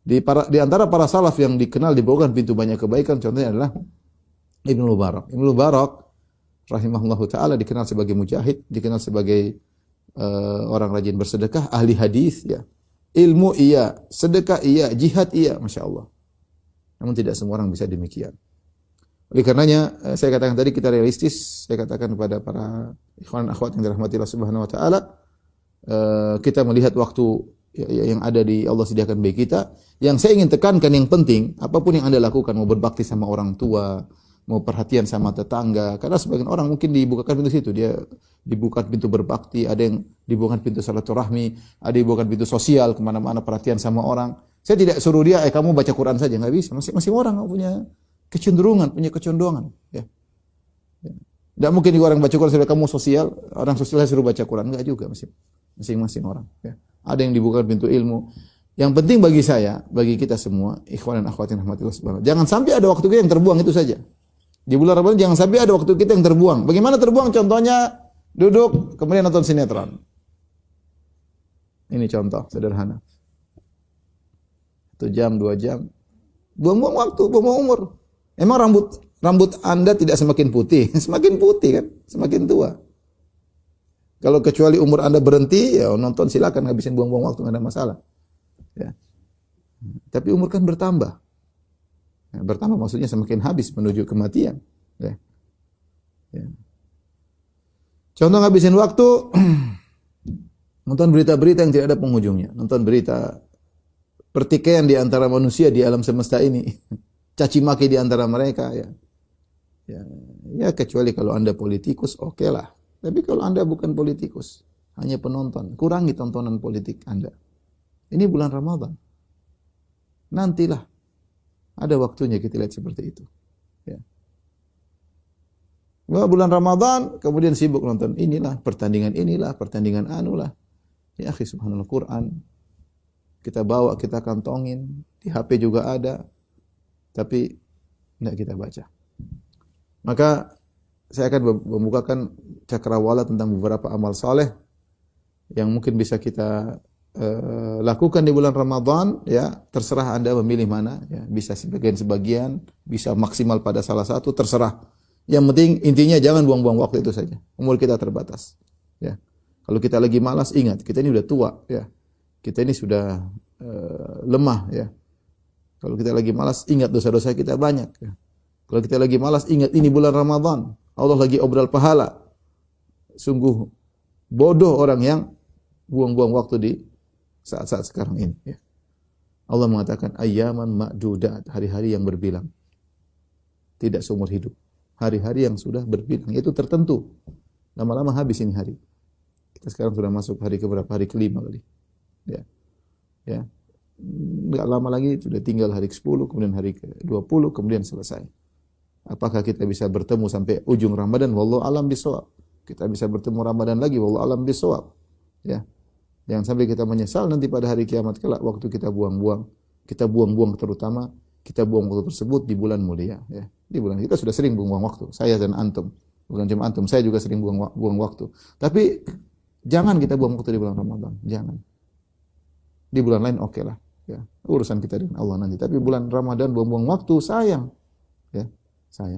Di antara para salaf yang dikenal dibawakan pintu banyak kebaikan, contohnya adalah Ibnu Mubarak. Ibnu Mubarak rahimahullahu taala dikenal sebagai mujahid, dikenal sebagai orang rajin bersedekah, ahli hadis ya. Ilmu iya, sedekah iya, jihad iya, Masya Allah. Namun tidak semua orang bisa demikian. Oleh karenanya, saya katakan tadi kita realistis, saya katakan kepada para ikhwan dan akhwat yang dirahmati Allah Subhanahu wa taala, kita melihat waktu yang ada di Allah sediakan bagi kita. Yang saya ingin tekankan yang penting, apapun yang Anda lakukan, mau berbakti sama orang tua, mau perhatian sama tetangga, karena sebagian orang mungkin dibukakan pintu situ, dia dibukakan pintu berbakti, ada yang dibukakan pintu silaturahmi, ada yang dibukakan pintu sosial, kemana-mana perhatian sama orang. Saya tidak suruh dia, kamu baca Quran saja, nggak bisa. Masing-masing orang punya kecenderungan, punya kecondongan. Ya. Tidak mungkin orang baca Quran sudah kamu sosial, orang sosial suruh baca Quran, nggak juga, masing-masing orang. Ya. Ada yang dibukakan pintu ilmu. Yang penting bagi saya, bagi kita semua, ikhwan dan akhwat yang rahmatillah subhanahu, jangan sampai ada waktu kita yang terbuang itu saja. Di bulan Ramadan jangan sampai ada waktu kita yang terbuang. Bagaimana terbuang? Contohnya duduk kemudian nonton sinetron. Ini contoh sederhana. 1 jam, 2 jam. Buang-buang waktu, buang-buang umur. Emang rambut Anda tidak semakin putih, semakin putih kan, semakin tua. Kalau kecuali umur Anda berhenti, ya nonton silakan, habisin buang-buang waktu, enggak ada masalah. Ya. Tapi umur kan bertambah. Ya, bertambah maksudnya semakin habis menuju kematian. Ya. Ya. Contoh ngabisin waktu, nonton berita-berita yang tidak ada penghujungnya. Nonton berita pertikaian di antara manusia di alam semesta ini. Caci maki di antara mereka. Ya. Ya kecuali kalau Anda politikus, oke lah. Tapi kalau Anda bukan politikus, hanya penonton, kurangi tontonan politik Anda. Ini bulan Ramadan. Nantilah. Ada waktunya kita lihat seperti itu. Ya. Bulan Ramadan, kemudian sibuk nonton inilah, pertandingan anulah. Ya akhi subhanallah, Quran. Kita bawa, kita kantongin. Di HP juga ada. Tapi tidak kita baca. Maka saya akan membukakan cakrawala tentang beberapa amal saleh yang mungkin bisa kita lakukan di bulan Ramadan, ya terserah Anda memilih mana, ya bisa sebagian, bisa maksimal pada salah satu, terserah. Yang penting intinya jangan buang-buang waktu itu saja. Umur kita terbatas. Ya. Kalau kita lagi malas, ingat kita ini sudah tua, ya. Kita ini sudah lemah, ya. Kalau kita lagi malas, ingat dosa-dosa kita banyak. Ya. Kalau kita lagi malas, ingat ini bulan Ramadan. Allah lagi obral pahala. Sungguh bodoh orang yang buang-buang waktu di saat-saat sekarang ini. Ya. Allah mengatakan ayyaman ma'dudat, hari-hari yang berbilang. Tidak seumur hidup. Hari-hari yang sudah berbilang, itu tertentu. Lama-lama habis ini hari. Kita sekarang sudah masuk hari keberapa? Hari kelima kali. Ya. Ya. Enggak lama lagi sudah tinggal hari ke-10, kemudian hari ke-20, kemudian selesai. Apakah kita bisa bertemu sampai ujung Ramadan? Wallahu alam bisawab. Kita bisa bertemu Ramadan lagi, wallahu alam bisawab. Ya. Jangan sampai kita menyesal nanti pada hari kiamat kelak waktu kita buang-buang. Kita buang-buang, terutama kita buang waktu tersebut di bulan mulia, ya. Di bulan kita sudah sering buang waktu, saya dan antum. Bukan cuma antum, saya juga sering buang waktu. Tapi jangan kita buang waktu di bulan Ramadan, jangan. Di bulan lain oke lah, ya. Urusan kita dengan Allah nanti. Tapi bulan Ramadan buang-buang waktu, sayang. Ya, sayang.